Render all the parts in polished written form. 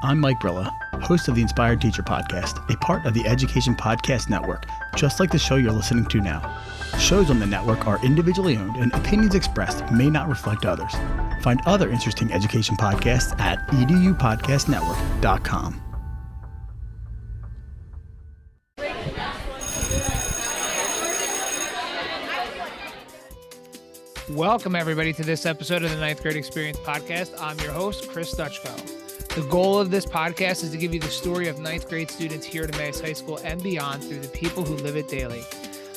I'm Mike Brilla, host of the Inspired Teacher Podcast, a part of the Education Podcast Network, just like the show you're listening to now. Shows on the network are individually owned and opinions expressed may not reflect others. Find other interesting education podcasts at edupodcastnetwork.com. Welcome, everybody, to this episode of the Ninth Grade Experience Podcast. I'm your host, Chris Dutchko. The goal of this podcast is to give you the story of ninth grade students here at Emmaus High School and beyond through the people who live it daily,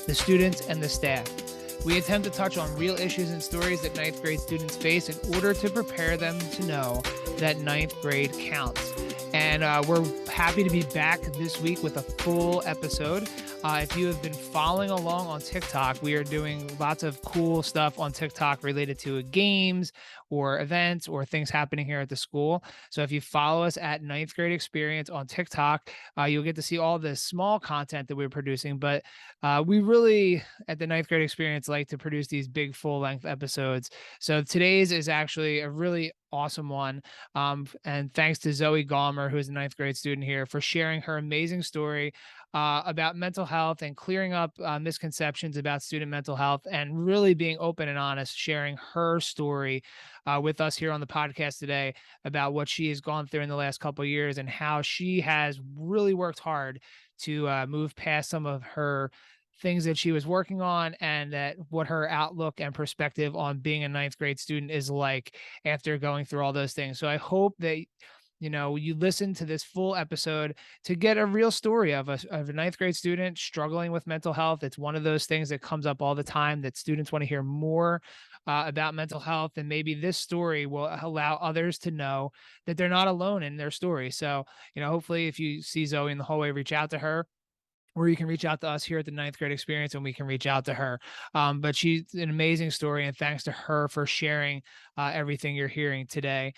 the students and the staff. We attempt to touch on real issues and stories that ninth grade students face in order to prepare them to know that ninth grade counts. And we're happy to be back this week with a full episode. If you have been following along on TikTok, we are doing lots of cool stuff on TikTok related to games or events or things happening here at the school. So if you follow us at Ninth Grade Experience on TikTok, you'll get to see all the small content that we're producing. But we really, at the Ninth Grade Experience, like to produce these big full-length episodes. So today's is actually a really awesome one. And thanks to Zoe Gaumer, who is a ninth grade student here, for sharing her amazing story about mental health and clearing up misconceptions about student mental health and really being open and honest, sharing her story with us here on the podcast today about what she has gone through in the last couple of years and how she has really worked hard to move past some of her things that she was working on, and that what her outlook and perspective on being a ninth grade student is like after going through all those things. So I hope that you listen to this full episode to get a real story of a ninth grade student struggling with mental health. It's one of those things that comes up all the time that students want to hear more about mental health. And maybe this story will allow others to know that they're not alone in their story. So, hopefully if you see Zoe in the hallway, reach out to her, or you can reach out to us here at the Ninth Grade Experience and we can reach out to her. But she's an amazing story, and thanks to her for sharing everything you're hearing today.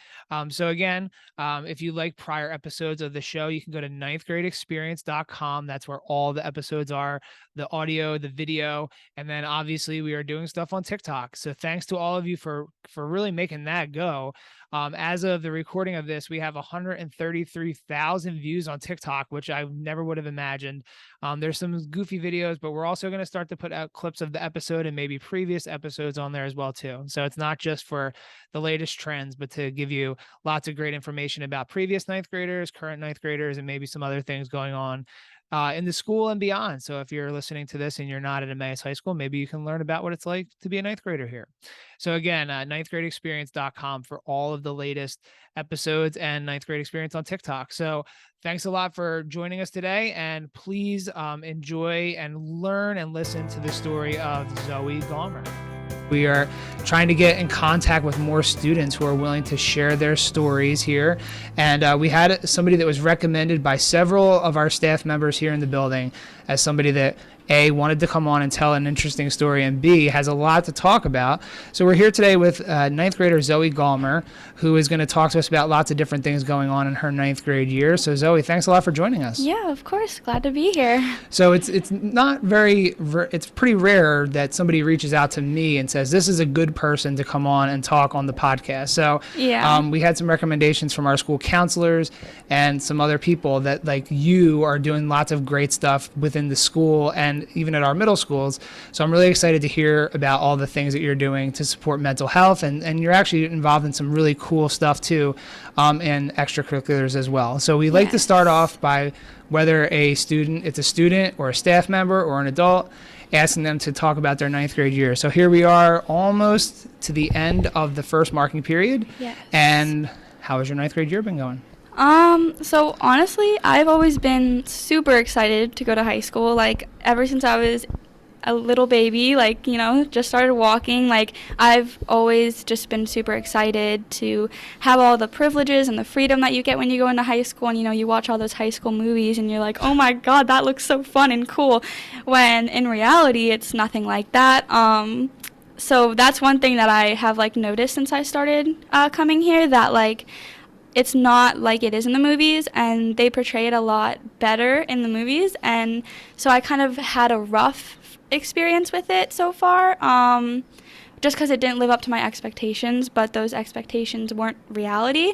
So again, if you like prior episodes of the show, you can go to ninthgradeexperience.com. That's where all the episodes are, the audio, the video, and then obviously we are doing stuff on TikTok. So thanks to all of you for really making that go. As of the recording of this, we have 133,000 views on TikTok, which I never would have imagined. There's some goofy videos, but we're also going to start to put out clips of the episode and maybe previous episodes on there as well too. So it's not just for the latest trends, but to give you lots of great information about previous ninth graders, current ninth graders, and maybe some other things going on in the school and beyond. So if you're listening to this and you're not at Emmaus High School, maybe you can learn about what it's like to be a ninth grader here. So again, ninthgradeexperience.com for all of the latest episodes and ninth grade experience on TikTok. So thanks a lot for joining us today, and please enjoy and learn and listen to the story of Zoe Gaumer. We are trying to get in contact with more students who are willing to share their stories here. And we had somebody that was recommended by several of our staff members here in the building as somebody that A, wanted to come on and tell an interesting story, and B, has a lot to talk about. So we're here today with ninth grader Zoe Gaumer, who is going to talk to us about lots of different things going on in her ninth grade year. So Zoe, thanks a lot for joining us. Yeah, of course. Glad to be here. So it's not very, it's pretty rare that somebody reaches out to me and says, this is a good person to come on and talk on the podcast. So yeah. We had some recommendations from our school counselors and some other people that, like, you are doing lots of great stuff within the school and even at our middle schools. So I'm really excited to hear about all the things that you're doing to support mental health, and you're actually involved in some really cool stuff too, and extracurriculars as well. So we like to start off by whether it's a student or a staff member or an adult, asking them to talk about their ninth grade year. So here we are almost to the end of the first marking period. Yes. And how has your ninth grade year been going? So honestly, I've always been super excited to go to high school. Like, ever since I was a little baby, just started walking, I've always just been super excited to have all the privileges and the freedom that you get when you go into high school. And, you watch all those high school movies and you're like, oh my God, that looks so fun and cool. When in reality, it's nothing like that. So that's one thing that I have, noticed since I started coming here, that, it's not like it is in the movies, and they portray it a lot better in the movies. And so I kind of had a rough experience with it so far, just because it didn't live up to my expectations, but those expectations weren't reality.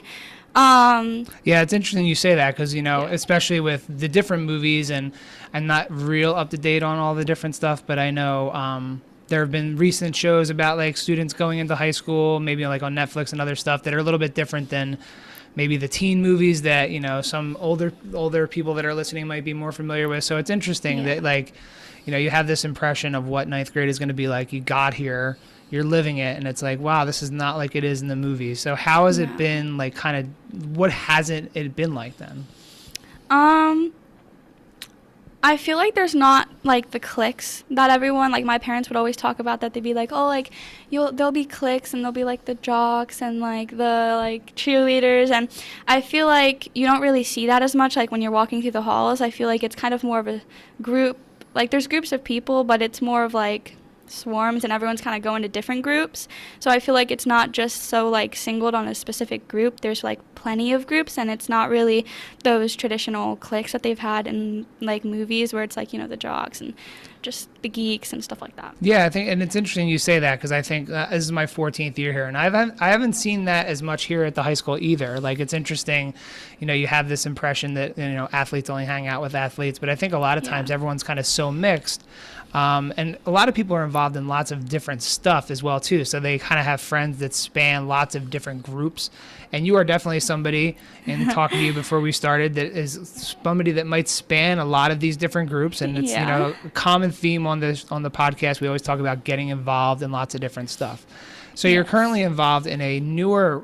Yeah, it's interesting you say that because, especially with the different movies, and I'm not real up to date on all the different stuff, but I know there have been recent shows about like students going into high school, maybe like on Netflix and other stuff that are a little bit different than maybe the teen movies that, some older people that are listening might be more familiar with. So it's interesting that like, you have this impression of what ninth grade is going to be like. You got here, you're living it, and it's like, wow, this is not like it is in the movies. So how has it been, like, kind of, what hasn't it been like then? I feel like there's not like the cliques that everyone, like my parents would always talk about, that they'd be like, oh, like there'll be cliques and there'll be like the jocks and like the like cheerleaders, and I feel like you don't really see that as much like when you're walking through the halls. I feel like it's kind of more of a group, like there's groups of people, but it's more of like swarms and everyone's kind of going to different groups. So I feel like it's not just so like singled on a specific group. There's like plenty of groups, and it's not really those traditional cliques that they've had in like movies where it's like, the jocks and just the geeks and stuff like that. Yeah, I think, and it's interesting you say that because I think this is my 14th year here, and I haven't seen that as much here at the high school either. Like, it's interesting, you have this impression that athletes only hang out with athletes, but I think a lot of times everyone's kind of so mixed. And a lot of people are involved in lots of different stuff as well too. So they kind of have friends that span lots of different groups. And you are definitely somebody, in talking to you before we started, that is somebody that might span a lot of these different groups. And it's a common theme on the podcast. We always talk about getting involved in lots of different stuff. So you're currently involved in a newer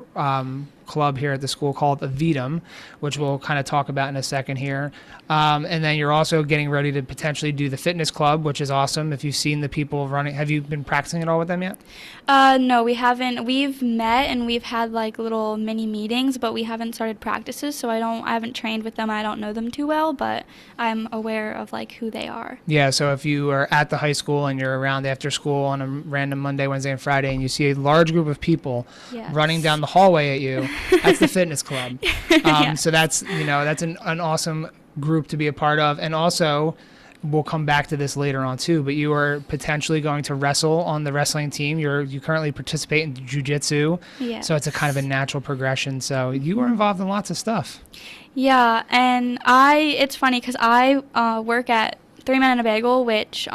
club here at the school called Aevidum, which we'll kind of talk about in a second here. And then you're also getting ready to potentially do the fitness club, which is awesome. If you've seen the people running, have you been practicing at all with them yet? No, we haven't. We've met and we've had like little mini meetings, but we haven't started practices. So I haven't trained with them. I don't know them too well, but I'm aware of like who they are. Yeah. So if you are at the high school and you're around after school on a random Monday, Wednesday, and Friday, and you see a large group of people running down the hallway at you, that's the fitness club. So that's, that's an awesome group to be a part of. And also, we'll come back to this later on too, but you are potentially going to wrestle on the wrestling team. You currently participate in jiu-jitsu. Yes. So it's a kind of a natural progression. So you are involved in lots of stuff. Yeah, and it's funny because I work at 3 Men and a Bagel, which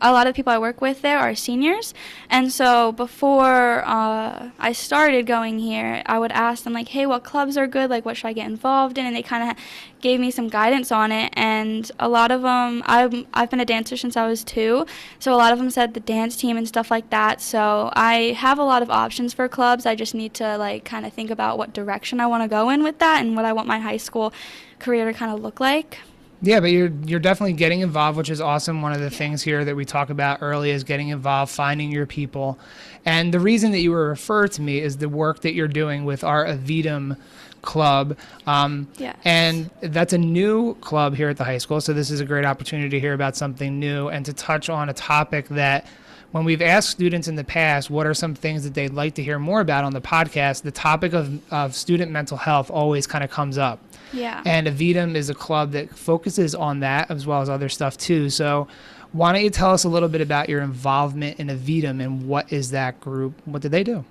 a lot of the people I work with there are seniors. And so before I started going here, I would ask them, like, hey, what clubs are good? Like, what should I get involved in? And they kind of gave me some guidance on it. And a lot of them, I've been a dancer since I was 2. So a lot of them said the dance team and stuff like that. So I have a lot of options for clubs. I just need to, like, kind of think about what direction I want to go in with that and what I want my high school career to kind of look like. Yeah, but you're definitely getting involved, which is awesome. One of the things here that we talk about early is getting involved, finding your people. And the reason that you were referred to me is the work that you're doing with our Aevidum club. Yes. And that's a new club here at the high school. So this is a great opportunity to hear about something new and to touch on a topic that, when we've asked students in the past what are some things that they'd like to hear more about on the podcast, the topic of student mental health always kind of comes up. Yeah. And Aevidum is a club that focuses on that as well as other stuff too. So why don't you tell us a little bit about your involvement in Aevidum and what is that group? What do they do?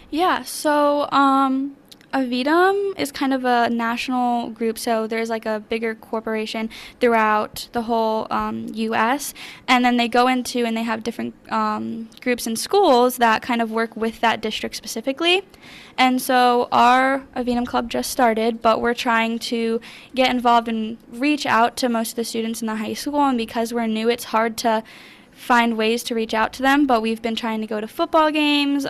Yeah, so Aevidum is kind of a national group, so there's like a bigger corporation throughout the whole U.S., and then they go into and they have different groups in schools that kind of work with that district specifically. And so our Aevidum club just started, but we're trying to get involved and reach out to most of the students in the high school, and because we're new, it's hard to find ways to reach out to them, but we've been trying to go to football games.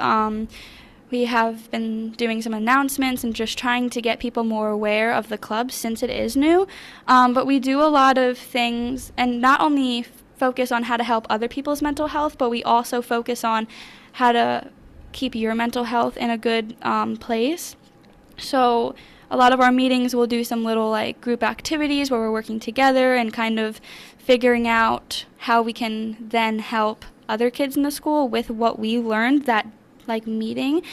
We have been doing some announcements and just trying to get people more aware of the club since it is new. But we do a lot of things, and not only focus on how to help other people's mental health, but we also focus on how to keep your mental health in a good place. So a lot of our meetings will do some little like group activities where we're working together and kind of figuring out how we can then help other kids in the school with what we learned that like meeting.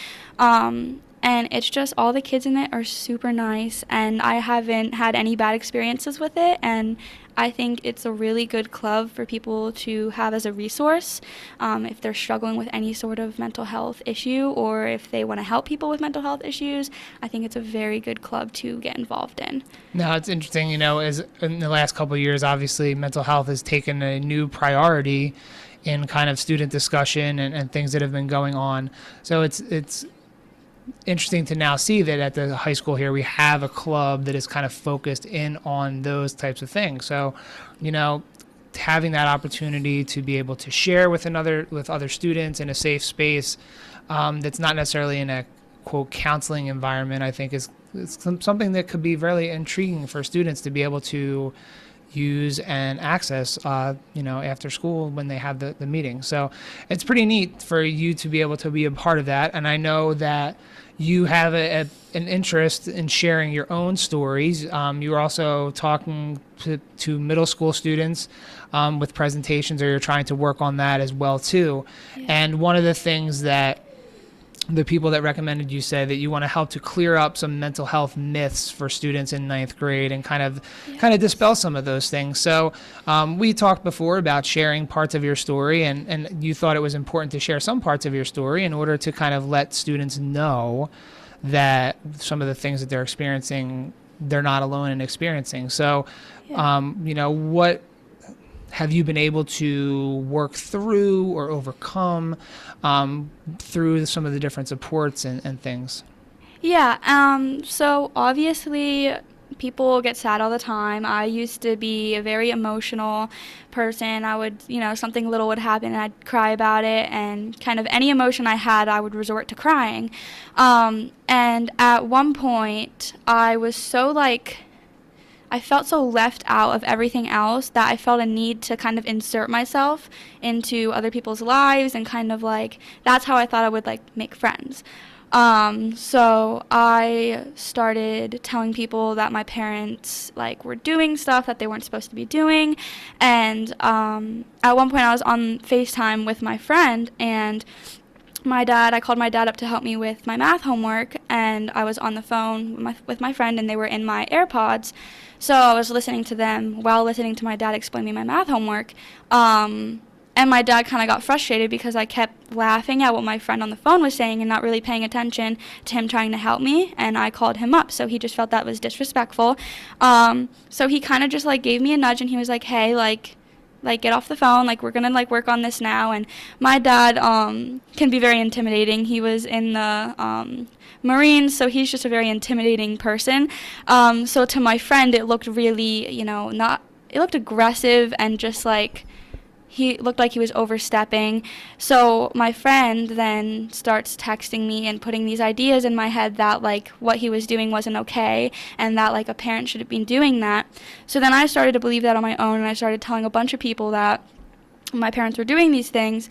and it's just all the kids in it are super nice, and I haven't had any bad experiences with it, and I think it's a really good club for people to have as a resource if they're struggling with any sort of mental health issue, or if they want to help people with mental health issues. I think it's a very good club to get involved in. No, it's interesting, as in the last couple of years, obviously mental health has taken a new priority in kind of student discussion and things that have been going on. So it's interesting to now see that at the high school here we have a club that is kind of focused in on those types of things. So, having that opportunity to be able to share with other students in a safe space that's not necessarily in a quote counseling environment, I think is something that could be very intriguing for students to be able to use and access, after school when they have the meeting. So it's pretty neat for you to be able to be a part of that. And I know that you have an interest in sharing your own stories. You're also talking to middle school students with presentations, or you're trying to work on that as well too. Yeah. And one of the things that the people that recommended you say that you want to help to clear up some mental health myths for students in ninth grade and kind of dispel some of those things. So we talked before about sharing parts of your story, and you thought it was important to share some parts of your story in order to kind of let students know that some of the things that they're experiencing, they're not alone in experiencing. So, what have you been able to work through or overcome through some of the different supports and things? Yeah, so obviously people get sad all the time. I used to be a very emotional person. I would, something little would happen and I'd cry about it, and kind of any emotion I had, I would resort to crying. And at one point, I was I felt so left out of everything else that I felt a need to kind of insert myself into other people's lives, and kind of that's how I thought I would make friends. So I started telling people that my parents were doing stuff that they weren't supposed to be doing. And at one point I was on FaceTime with my friend, and I called my dad up to help me with my math homework, and I was on the phone with my friend, and they were in my AirPods. So I was listening to them while listening to my dad explain me my math homework. And my dad kind of got frustrated because I kept laughing at what my friend on the phone was saying and not really paying attention to him trying to help me, and I called him up. So he just felt that was disrespectful. So he kind of just gave me a nudge, and he was like, hey, get off the phone, we're gonna work on this now. And my dad can be very intimidating. He was in the Marines, so he's just a very intimidating person. So to my friend, it looked really, it looked aggressive, and just he looked like he was overstepping. So my friend then starts texting me and putting these ideas in my head that what he was doing wasn't okay, and that a parent should have been doing that. So then I started to believe that on my own, and I started telling a bunch of people that my parents were doing these things.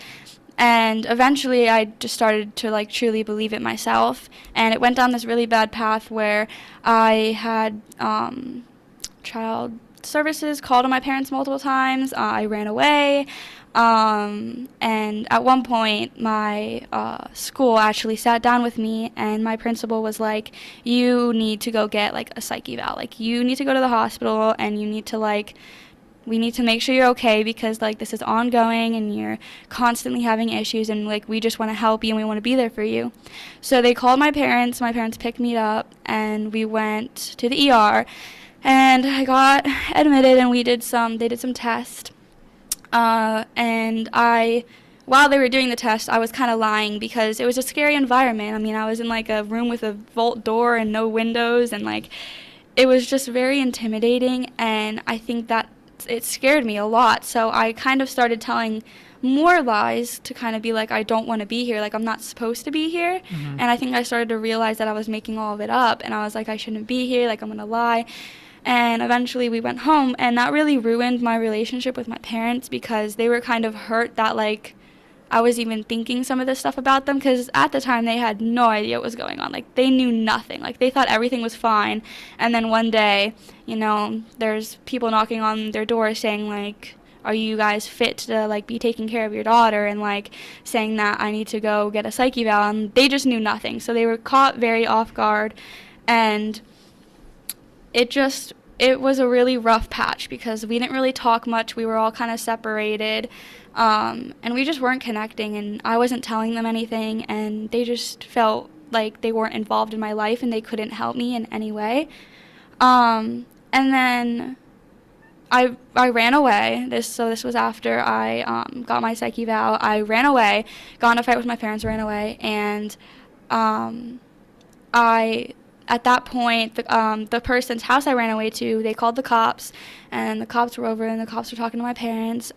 And eventually I just started to truly believe it myself, and it went down this really bad path where I had child services called on my parents multiple times. I ran away, and at one point my school actually sat down with me, and my principal was like, you need to go get a psych eval, you need to go to the hospital, and you need to we need to make sure you're okay, because this is ongoing and you're constantly having issues, and we just want to help you and we want to be there for you. So they called my parents picked me up, and we went to the ER, and I got admitted, and they did some tests. And while they were doing the test, I was kind of lying because it was a scary environment. I mean, I was in a room with a vault door and no windows, and it was just very intimidating, and I think that it scared me a lot. So I kind of started telling more lies to kind of be I don't want to be here, I'm not supposed to be here. Mm-hmm. And I think I started to realize that I was making all of it up, and I was I shouldn't be here, I'm going to lie. And eventually we went home, and that really ruined my relationship with my parents, because they were kind of hurt that I was even thinking some of this stuff about them, because at the time they had no idea what was going on. They knew nothing. They thought everything was fine. And then one day, there's people knocking on their door saying are you guys fit to, like, be taking care of your daughter, and, like, saying that I need to go get a psych eval, and they just knew nothing. So they were caught very off guard, and it was a really rough patch because we didn't really talk much. We were all kind of separated, and we just weren't connecting, and I wasn't telling them anything, and they just felt like they weren't involved in my life and they couldn't help me in any way. And then I ran away. This was after I got my psych eval. I ran away, got in a fight with my parents, ran away, and at that point, the person's house I ran away to, they called the cops, and the cops were over, and the cops were talking to my parents.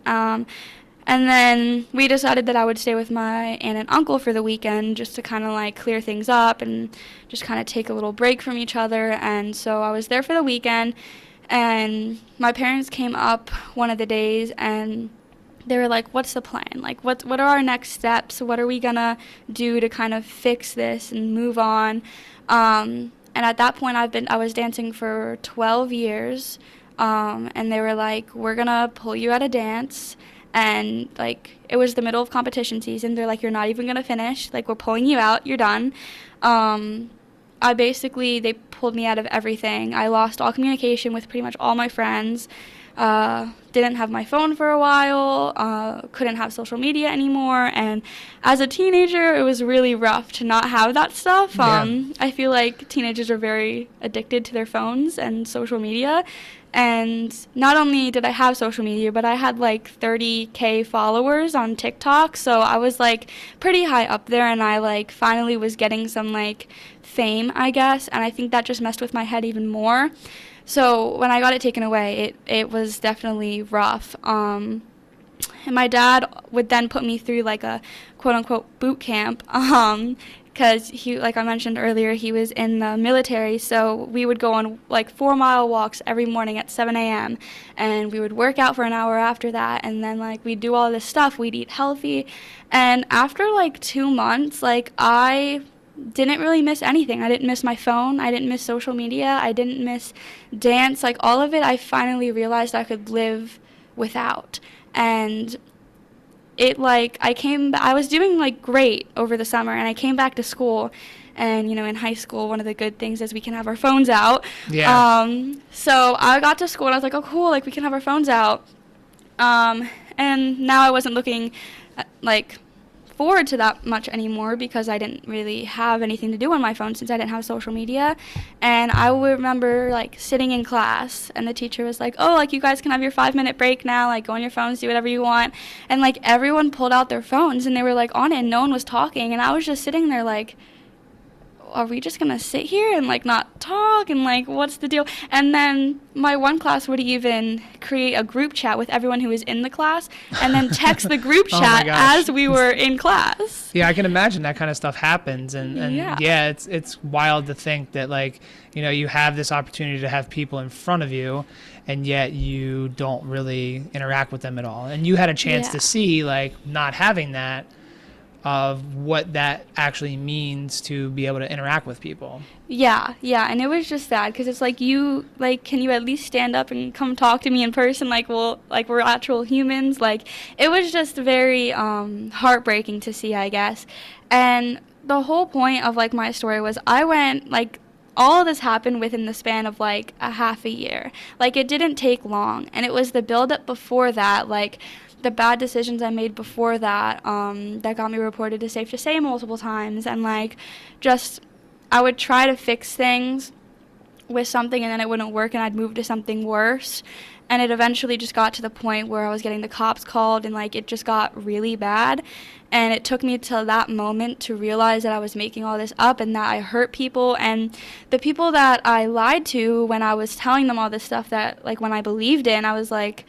And then we decided that I would stay with my aunt and uncle for the weekend just to kind of, like, clear things up and just kind of take a little break from each other. And so I was there for the weekend, and my parents came up one of the days, and they were like, what's the plan? Like, what are our next steps? What are we going to do to kind of fix this and move on? And at that point, I was dancing for 12 years, and they were like, we're going to pull you out of dance. And, like, it was the middle of competition season. They're like, you're not even going to finish. Like, we're pulling you out. You're done. They pulled me out of everything. I lost all communication with pretty much all my friends. Didn't have my phone for a while. Couldn't have social media anymore. And as a teenager, it was really rough to not have that stuff. I feel like teenagers are very addicted to their phones and social media. And not only did I have social media, but I had like 30K followers on TikTok. So I was like pretty high up there, and I like finally was getting some like fame, I guess. And I think that just messed with my head even more. So when I got it taken away, it was definitely rough. And my dad would then put me through like a quote-unquote boot camp, because he, like I mentioned earlier, he was in the military. So we would go on like 4-mile walks every morning at 7 a.m. and we would work out for an hour after that. And then like we'd do all this stuff. We'd eat healthy. And after like 2 months, like I didn't really miss anything. I didn't miss my phone. I didn't miss social media. I didn't miss dance. Like all of it, I finally realized I could live without. And it like I was doing like great over the summer, and I came back to school, and you know, in high school one of the good things is we can have our phones out. So I got to school and I was like, oh cool, like we can have our phones out. And now I wasn't looking like forward to that much anymore, because I didn't really have anything to do on my phone since I didn't have social media. And I would remember like sitting in class, and the teacher was like, oh, like you guys can have your 5-minute break now, like go on your phones, do whatever you want. And like everyone pulled out their phones and they were like on it, and no one was talking, and I was just sitting there like, are we just gonna sit here and like not talk, and like what's the deal? And then my one class would even create a group chat with everyone who was in the class, and then text the group chat as we were in class. Yeah, I can imagine that kind of stuff happens, and yeah, it's wild to think that like, you know, you have this opportunity to have people in front of you, and yet you don't really interact with them at all. And you had a chance to see like not having that, of what that actually means to be able to interact with people. Yeah, and it was just sad, because it's like, you, like, can you at least stand up and come talk to me in person, like, well, like, we're actual humans? Like, it was just very heartbreaking to see, I guess. And the whole point of, like, my story was I went, like, all of this happened within the span of, like, a half a year. Like, it didn't take long, and it was the build-up before that, like, the bad decisions I made before that, that got me reported to Safe to Say multiple times. And like, just, I would try to fix things with something, and then it wouldn't work, and I'd move to something worse. And it eventually just got to the point where I was getting the cops called, and like it just got really bad. And it took me till that moment to realize that I was making all this up, and that I hurt people. And the people that I lied to when I was telling them all this stuff, that like when I believed in, I was like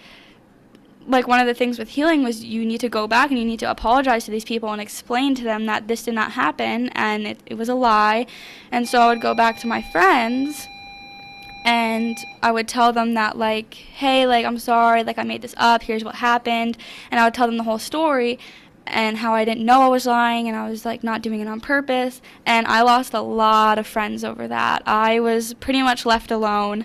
one of the things with healing was you need to go back and you need to apologize to these people and explain to them that this did not happen and it was a lie. And so I would go back to my friends and I would tell them that like, hey, like I'm sorry, like I made this up, here's what happened. And I would tell them the whole story and how I didn't know I was lying and I was like not doing it on purpose. And I lost a lot of friends over that. I was pretty much left alone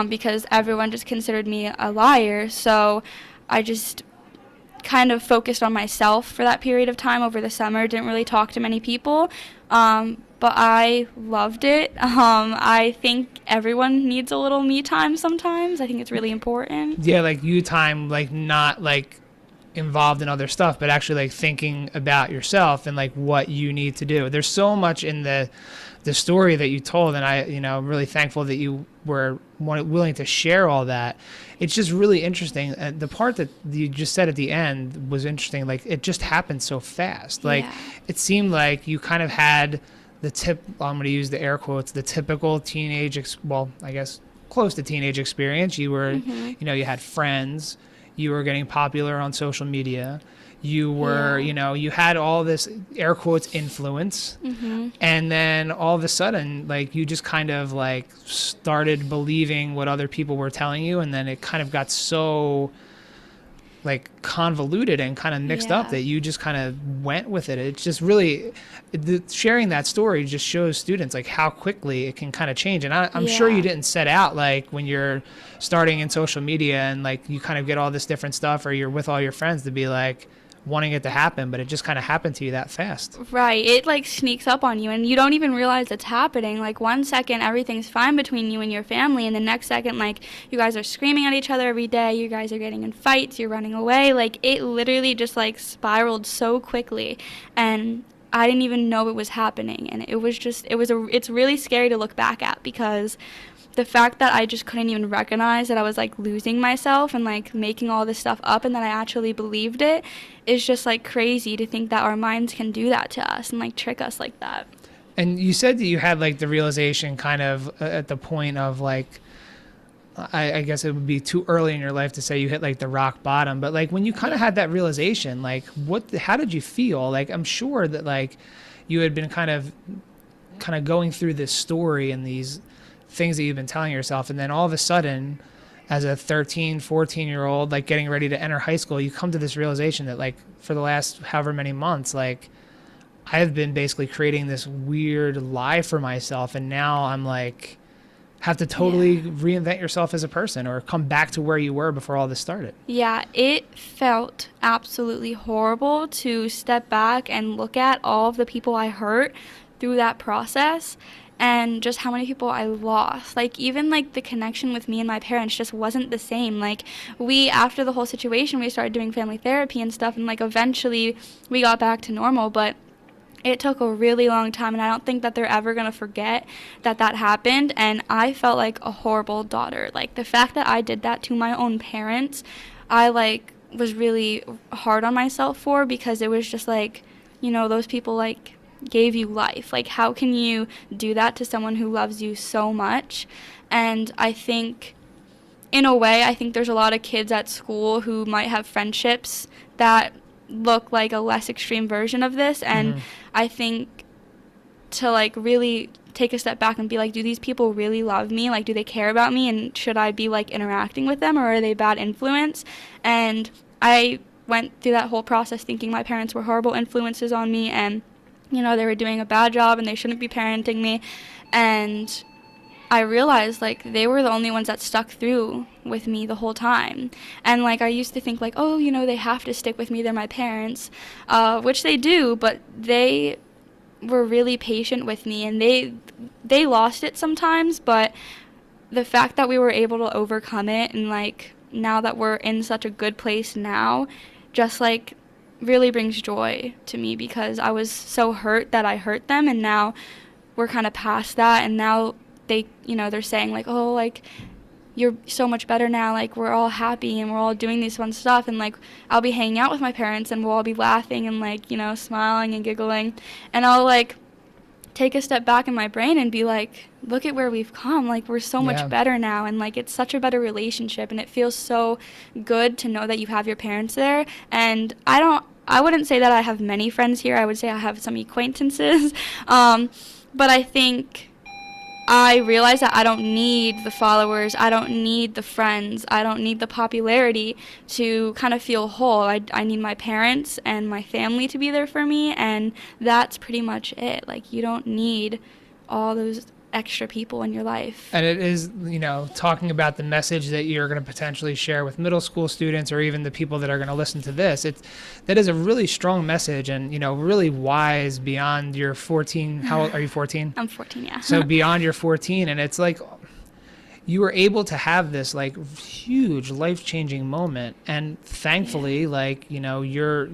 because everyone just considered me a liar. So I just kind of focused on myself for that period of time over the summer. Didn't really talk to many people, but I loved it. I think everyone needs a little me time sometimes. I think it's really important. Yeah, like you time, like not like involved in other stuff, but actually like thinking about yourself and like what you need to do. There's so much in the story that you told, and I'm really thankful that you were willing to share all that. It's just really interesting. And the part that you just said at the end was interesting. Like, it just happened so fast. Like, it seemed like you kind of had I'm going to use the air quotes, the typical teenage, I guess close to teenage experience. You were, you had friends, you were getting popular on social media. You were, you had all this air quotes influence. And then all of a sudden, like, you just kind of like started believing what other people were telling you. And then it kind of got so like convoluted and kind of mixed up that you just kind of went with it. It's just really, sharing that story just shows students like how quickly it can kind of change. And I'm sure you didn't set out like when you're starting in social media and like you kind of get all this different stuff, or you're with all your friends, to be like wanting it to happen, but it just kind of happened to you that fast. Right. It like sneaks up on you and you don't even realize it's happening. Like, one second everything's fine between you and your family, and the next second, like, you guys are screaming at each other every day, you guys are getting in fights, you're running away. Like, it literally just like spiraled so quickly, and I didn't even know it was happening. And it was just, it's really scary to look back at, because the fact that I just couldn't even recognize that I was like losing myself and like making all this stuff up, and that I actually believed it, is just like crazy to think that our minds can do that to us and like trick us like that. And you said that you had like the realization kind of at the point of like, I guess it would be too early in your life to say you hit like the rock bottom, but like when you kind of had that realization, like how did you feel? Like, I'm sure that like you had been kind of going through this story and these things that you've been telling yourself, and then all of a sudden, as a 13, 14-year-old, like getting ready to enter high school, you come to this realization that like for the last however many months, like I've been basically creating this weird lie for myself, and now I'm like have to totally reinvent yourself as a person, or come back to where you were before all this started. Yeah, it felt absolutely horrible to step back and look at all of the people I hurt through that process, and just how many people I lost. Like, even like the connection with me and my parents just wasn't the same. Like, after the whole situation, we started doing family therapy and stuff, and like eventually we got back to normal, but it took a really long time, and I don't think that they're ever going to forget that happened. And I felt like a horrible daughter. Like, the fact that I did that to my own parents, I like was really hard on myself for, because it was just like, those people like gave you life. Like, how can you do that to someone who loves you so much? And I think, in a way, I think there's a lot of kids at school who might have friendships that look like a less extreme version of this, and I think to like really take a step back and be like, do these people really love me? Like, do they care about me, and should I be like interacting with them, or are they bad influence? And I went through that whole process thinking my parents were horrible influences on me, and they were doing a bad job and they shouldn't be parenting me. And I realized like they were the only ones that stuck through with me the whole time. And like I used to think like, oh, they have to stick with me, they're my parents, which they do, but they were really patient with me, and they lost it sometimes, but the fact that we were able to overcome it, and like now that we're in such a good place now, just like really brings joy to me, because I was so hurt that I hurt them, and now we're kind of past that, and now they, they're saying like, oh, like you're so much better now, like we're all happy and we're all doing these fun stuff, and like I'll be hanging out with my parents and we'll all be laughing and like, smiling and giggling, and I'll like take a step back in my brain and be like, look at where we've come, like we're so much better now, and like it's such a better relationship, and it feels so good to know that you have your parents there. And I wouldn't say that I have many friends here, I would say I have some acquaintances, but I think I realize that I don't need the followers, I don't need the friends, I don't need the popularity to kind of feel whole. I need my parents and my family to be there for me, and that's pretty much it. Like, you don't need all those extra people in your life. And it is, talking about the message that you're going to potentially share with middle school students or even the people that are going to listen to this. That is a really strong message and, really wise beyond your 14. How old are you, 14? I'm 14, yeah. So beyond your 14. And it's like you were able to have this like huge life-changing moment. And thankfully, you're,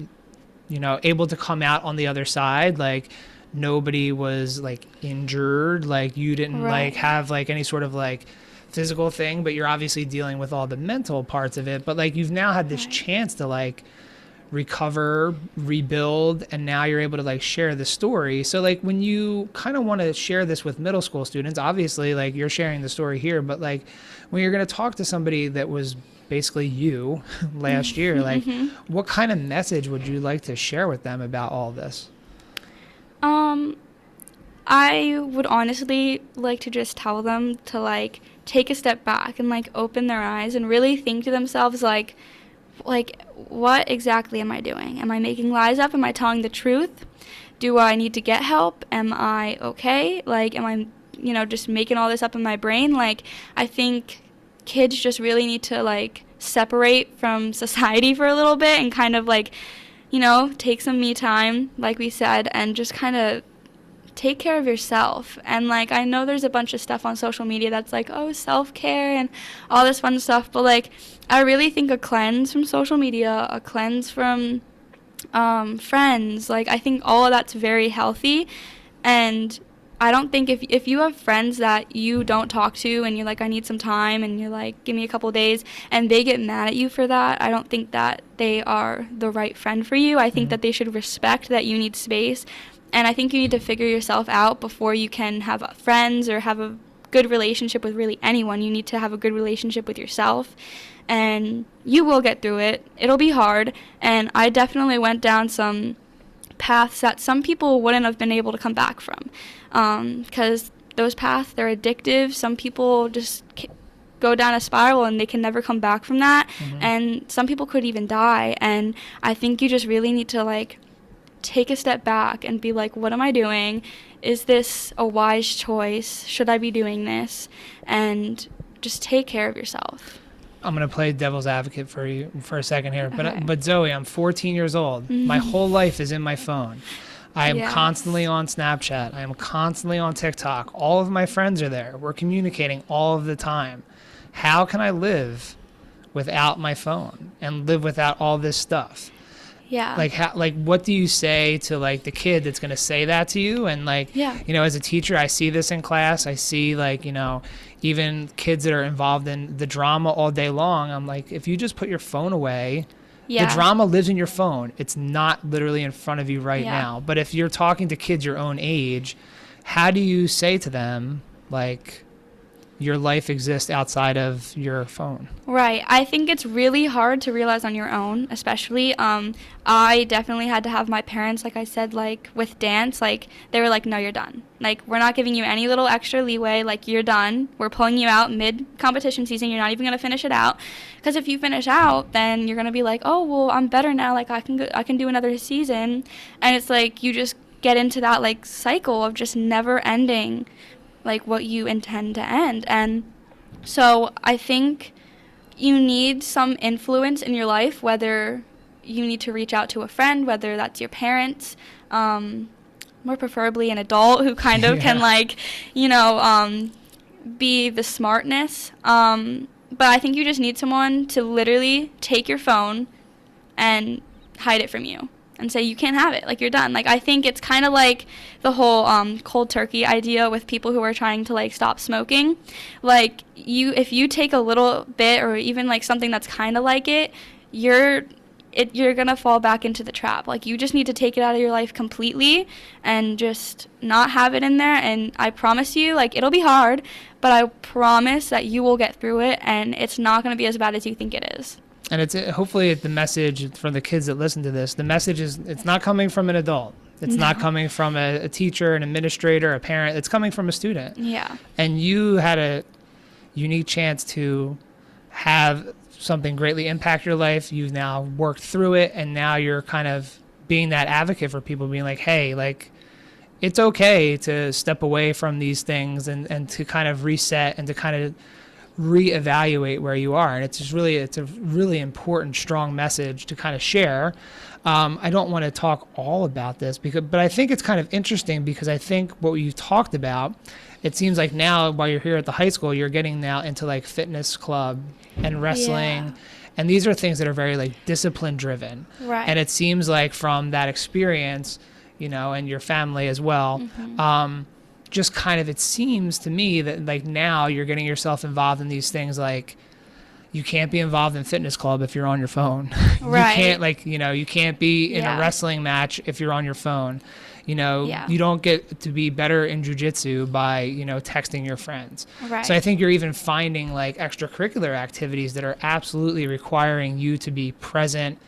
able to come out on the other side. Like, nobody was like injured, like you didn't like have like any sort of like physical thing, but you're obviously dealing with all the mental parts of it. But like you've now had this chance to like recover, rebuild, and now you're able to like share the story. So like when you kind of want to share this with middle school students, obviously like you're sharing the story here, but like when you're going to talk to somebody that was basically you last year, like what kind of message would you like to share with them about all this? I would honestly like to just tell them to like take a step back and like open their eyes and really think to themselves like what exactly am I doing? Am I making lies up? Am I telling the truth? Do I need to get help? Am I okay? Like, am I, just making all this up in my brain? Like, I think kids just really need to like separate from society for a little bit and kind of like, take some me time, like we said, and just kind of take care of yourself. And like I know there's a bunch of stuff on social media that's like, oh, self-care and all this fun stuff, but like I really think a cleanse from social media, a cleanse from friends, like I think all of that's very healthy. And I don't think if you have friends that you don't talk to and you're like, I need some time, and you're like, give me a couple days, and they get mad at you for that, I don't think that they are the right friend for you. I think that they should respect that you need space. And I think you need to figure yourself out before you can have friends or have a good relationship with really anyone. You need to have a good relationship with yourself. And you will get through it. It'll be hard. And I definitely went down some paths that some people wouldn't have been able to come back from. Because those paths, they're addictive. Some people just go down a spiral and they can never come back from that. And some people could even die. And I think you just really need to like take a step back and be like, what am I doing? Is this a wise choice? Should I be doing this? And just take care of yourself. I'm going to play devil's advocate for you for a second here. But Zoe, I'm 14 years old. My whole life is in my phone. I am constantly on Snapchat. I am constantly on TikTok. All of my friends are there. We're communicating all of the time. How can I live without my phone and live without all this stuff? Yeah. Like what do you say to like the kid that's going to say that to you? And like, as a teacher, I see this in class. I see like, even kids that are involved in the drama all day long. I'm like, if you just put your phone away, the drama lives in your phone. It's not literally in front of you right now. But if you're talking to kids your own age, how do you say to them, like, your life exists outside of your phone? Right. I think it's really hard to realize on your own, especially. I definitely had to have my parents, like I said, like with dance, like they were like, no, you're done. Like, we're not giving you any little extra leeway. Like, you're done. We're pulling you out mid-competition season. You're not even going to finish it out. Because if you finish out, then you're going to be like, oh, well, I'm better now. Like, I can do another season. And it's like you just get into that like cycle of just never ending like what you intend to end. And so I think you need some influence in your life, whether you need to reach out to a friend, whether that's your parents, more preferably an adult who kind of can like, be the smartness. But I think you just need someone to literally take your phone and hide it from you and say you can't have it, like you're done. Like, I think it's kind of like the whole cold turkey idea with people who are trying to like stop smoking. Like, if you take a little bit or even like something that's kind of like it, you're gonna fall back into the trap. Like, you just need to take it out of your life completely and just not have it in there. And I promise you, like, it'll be hard, but I promise that you will get through it, and it's not gonna be as bad as you think it is. And it's hopefully the message for the kids that listen to this, the message is it's not coming from an adult. It's not coming from a teacher, an administrator, a parent. It's coming from a student. Yeah. And you had a unique chance to have something greatly impact your life. You've now worked through it, and now you're kind of being that advocate for people, being like, hey, like, it's okay to step away from these things and to kind of reset and to kind of reevaluate where you are. And it's a really important, strong message to kind of share. I don't want to talk all about this but I think it's kind of interesting because I think what you talked about, it seems like now while you're here at the high school, you're getting now into like fitness club and wrestling. Yeah. And these are things that are very like discipline driven. Right. And it seems like from that experience, you know, and your family as well, just kind of, it seems to me that like now you're getting yourself involved in these things. Like you can't be involved in fitness club if you're on your phone. Right. You can't like, you know, you can't be in a wrestling match if you're on your phone. You know, you don't get to be better in jiu-jitsu by, you know, texting your friends. Right. So I think you're even finding like extracurricular activities that are absolutely requiring you to be present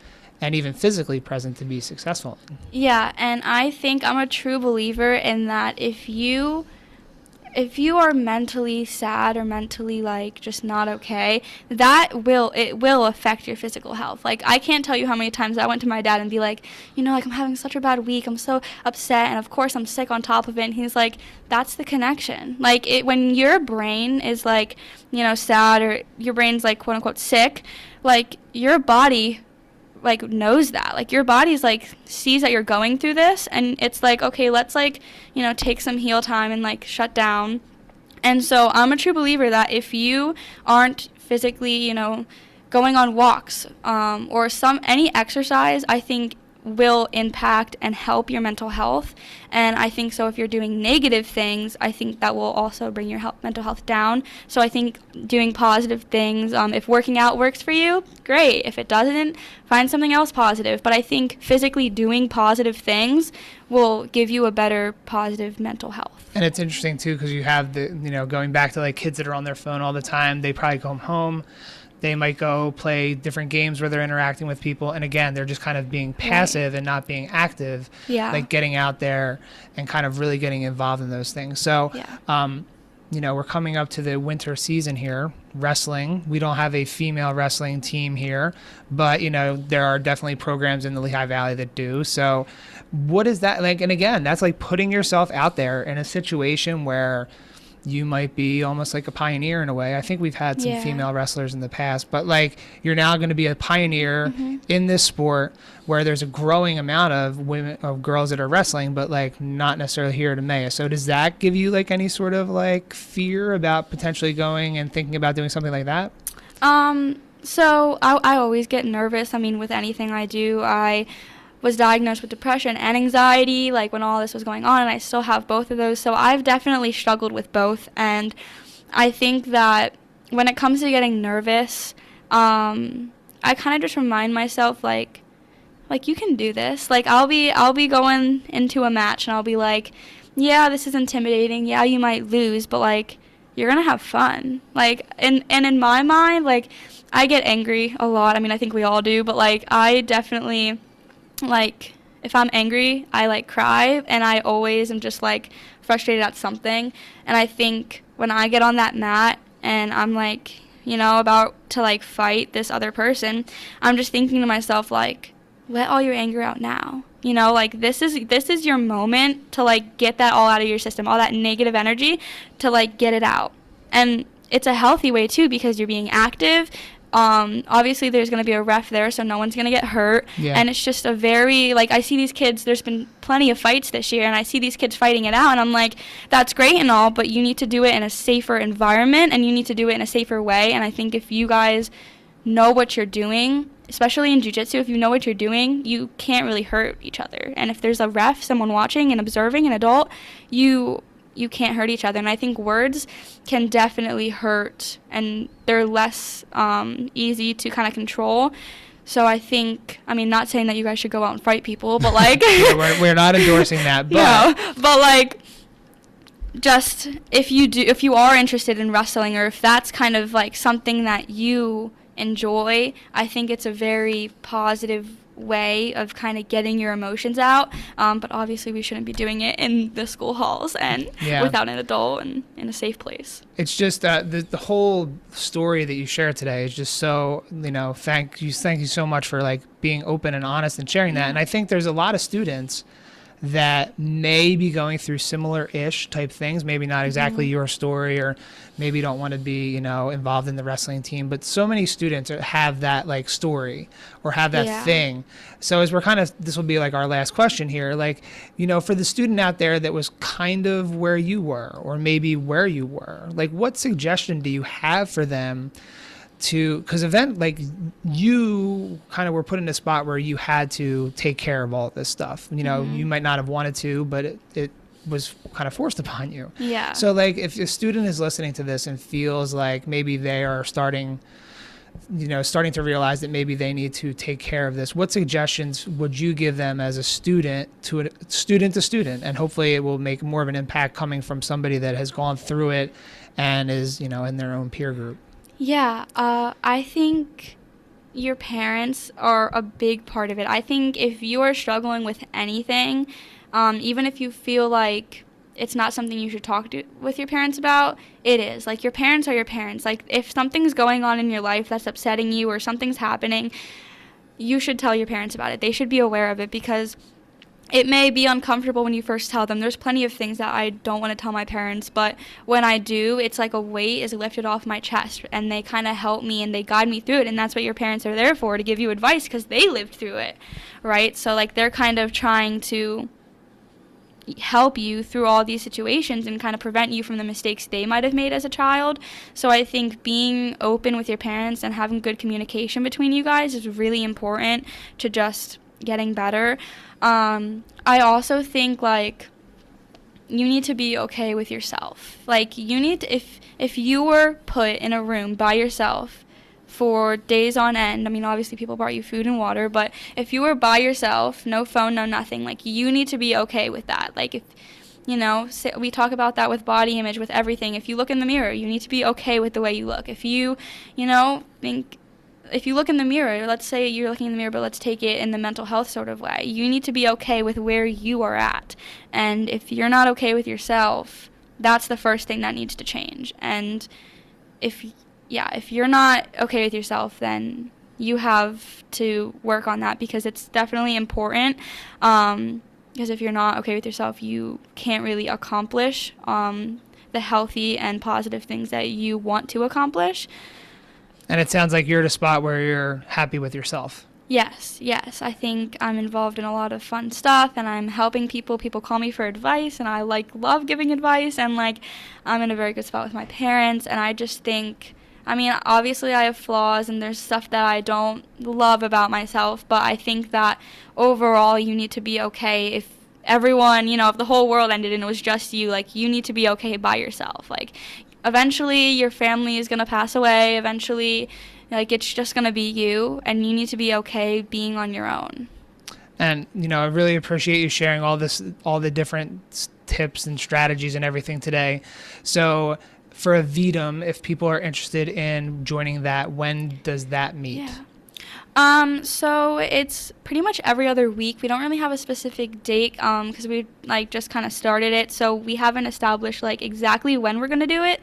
and even physically present to be successful. Yeah, and I think I'm a true believer in that if you are mentally sad or mentally like just not okay, it will affect your physical health. Like I can't tell you how many times I went to my dad and be like, you know, like I'm having such a bad week, I'm so upset, and of course I'm sick on top of it. And he's like, that's the connection. Like when your brain is like, you know, sad or your brain's like quote unquote sick, like your body like knows that. Like your body's like sees that you're going through this, and it's like, okay, let's like, you know, take some heal time and like shut down. And so I'm a true believer that if you aren't physically, you know, going on walks or any exercise, I think will impact and help your mental health. And I think so if you're doing negative things, I think that will also bring your mental health down. So I think doing positive things, if working out works for you, great. If it doesn't, find something else positive. But I think physically doing positive things will give you a better positive mental health. And it's interesting too, because you have the, you know, going back to like kids that are on their phone all the time, they probably come home, they might go play different games where they're interacting with people. And again, they're just kind of being passive and not being active, like getting out there and kind of really getting involved in those things. So, you know, we're coming up to the winter season here, wrestling. We don't have a female wrestling team here, but, you know, there are definitely programs in the Lehigh Valley that do. So what is that like? And again, that's like putting yourself out there in a situation where you might be almost like a pioneer in a way. I think we've had some female wrestlers in the past, but like you're now going to be a pioneer in this sport where there's a growing amount of girls that are wrestling, but like not necessarily here at Emmaus. So does that give you like any sort of like fear about potentially going and thinking about doing something like that? So I always get nervous. I mean, with anything I do, I was diagnosed with depression and anxiety, like when all this was going on, and I still have both of those. So I've definitely struggled with both, and I think that when it comes to getting nervous, I kind of just remind myself like you can do this. Like I'll be going into a match and I'll be like, yeah, this is intimidating. Yeah, you might lose, but like you're gonna have fun. Like and in my mind, like I get angry a lot. I mean, I think we all do, but like I definitely, like if I'm angry, I like cry, and I always am just like frustrated at something. And I think when I get on that mat and I'm like, you know, about to like fight this other person, I'm just thinking to myself like, let all your anger out now. You know, like this is your moment to like get that all out of your system, all that negative energy, to like get it out. And it's a healthy way too, because you're being active. Obviously there's going to be a ref there, so no one's going to get hurt. And it's just a very, like, I see these kids, there's been plenty of fights this year, and I see these kids fighting it out, and I'm like, that's great and all, but you need to do it in a safer environment, and you need to do it in a safer way. And I think if you guys know what you're doing, especially in jiu-jitsu, if you know what you're doing, you can't really hurt each other. And if there's a ref, someone watching and observing, an adult, you can't hurt each other. And I think words can definitely hurt, and they're less easy to kind of control. So I think, I mean, not saying that you guys should go out and fight people, but like we're not endorsing that, but but like just if you are interested in wrestling, or if that's kind of like something that you enjoy, I think it's a very positive way of kind of getting your emotions out, but obviously we shouldn't be doing it in the school halls and without an adult and in a safe place. It's just the whole story that you shared today is just so, you know, thank you so much for like being open and honest and sharing that. And I think there's a lot of students that may be going through similar-ish type things, maybe not exactly your story, or maybe don't want to be, you know, involved in the wrestling team, but so many students have that like story or have that thing. So as we're kind of, this will be like our last question here, like, you know, for the student out there that was kind of where you were, or maybe where you were, like what suggestion do you have for them to, because like you kind of were put in a spot where you had to take care of all this stuff, you know, you might not have wanted to, but it was kind of forced upon you. Yeah. So like if a student is listening to this and feels like maybe they are starting to realize that maybe they need to take care of this, what suggestions would you give them as a student to student? And hopefully it will make more of an impact coming from somebody that has gone through it and is, you know, in their own peer group. Yeah, I think your parents are a big part of it. I think if you are struggling with anything, even if you feel like it's not something you should talk with your parents about, it is. Like, your parents are your parents. Like, if something's going on in your life that's upsetting you or something's happening, you should tell your parents about it. They should be aware of it, because it may be uncomfortable when you first tell them. There's plenty of things that I don't want to tell my parents, but when I do, it's like a weight is lifted off my chest, and they kind of help me and they guide me through it. And that's what your parents are there for, to give you advice, because they lived through it, right? So like, they're kind of trying to help you through all these situations and kind of prevent you from the mistakes they might have made as a child. So I think being open with your parents and having good communication between you guys is really important to just getting better. I also think, like, you need to be okay with yourself. Like, you need to, if you were put in a room by yourself for days on end, I mean, obviously people brought you food and water, but if you were by yourself, no phone, no nothing, like, you need to be okay with that. Like, if, you know, we talk about that with body image, with everything. If you look in the mirror, you need to be okay with the way you look. If you know, if you look in the mirror, let's say you're looking in the mirror, but let's take it in the mental health sort of way. You need to be okay with where you are at. And if you're not okay with yourself, that's the first thing that needs to change. And if you're not okay with yourself, then you have to work on that, because it's definitely important. Because if you're not okay with yourself, you can't really accomplish the healthy and positive things that you want to accomplish. And it sounds like you're at a spot where you're happy with yourself. Yes. I think I'm involved in a lot of fun stuff, and I'm helping people. People call me for advice, and I love giving advice, and I'm in a very good spot with my parents. And I just think, I mean, obviously I have flaws and there's stuff that I don't love about myself, but I think that overall you need to be okay. If everyone, if the whole world ended and it was just you, you need to be okay by yourself. Eventually your family is going to pass away. Eventually, it's just going to be you, and you need to be okay being on your own. And, I really appreciate you sharing all the different tips and strategies and everything today. So for Aevidum, if people are interested in joining that, when does that meet? Yeah. So it's pretty much every other week. We don't really have a specific date because we just kind of started it. So we haven't established exactly when we're going to do it.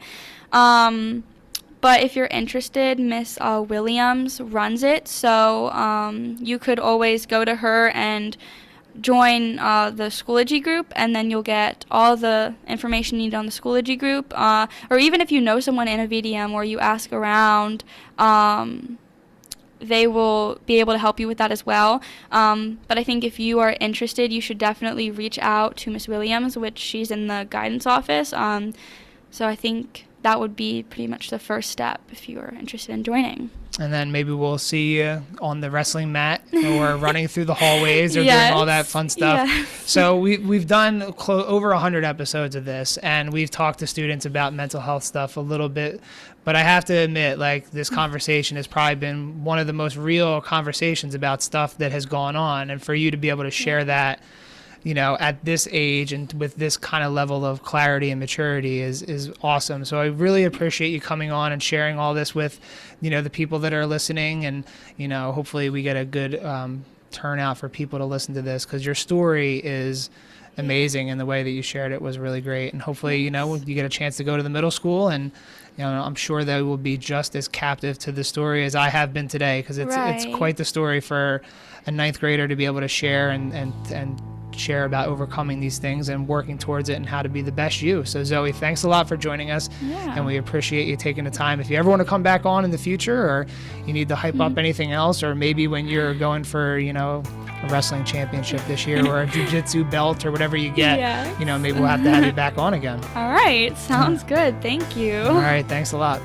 But if you're interested, Miss Williams runs it. So you could always go to her and join the Schoology group, and then you'll get all the information you need on the Schoology group. Or even if you know someone in Aevidum or you ask around, they will be able to help you with that as well. But I think if you are interested, you should definitely reach out to Miss Williams, which she's in the guidance office. So I think that would be pretty much the first step if you are interested in joining. And then maybe we'll see you on the wrestling mat or running through the hallways or Yes. doing all that fun stuff. Yes. So we've done over 100 episodes of this, and we've talked to students about mental health stuff a little bit. But I have to admit, this conversation has probably been one of the most real conversations about stuff that has gone on. And for you to be able to share that, at this age and with this kind of level of clarity and maturity is awesome. So I really appreciate you coming on and sharing all this with, the people that are listening. And, hopefully we get a good turnout for people to listen to this, because your story is amazing, and the way that you shared it was really great. And hopefully, you get a chance to go to the middle school, and I'm sure they will be just as captive to the story as I have been today, because it's quite the story for a ninth grader to be able to share and share about overcoming these things and working towards it and how to be the best you. So Zoe, thanks a lot for joining us. Yeah. And we appreciate you taking the time. If you ever want to come back on in the future, or you need to hype up anything else, or maybe when you're going for, a wrestling championship this year or a jiu-jitsu belt or whatever you get, maybe we'll have to have you back on again. All right. Sounds good. Thank you. All right. Thanks a lot.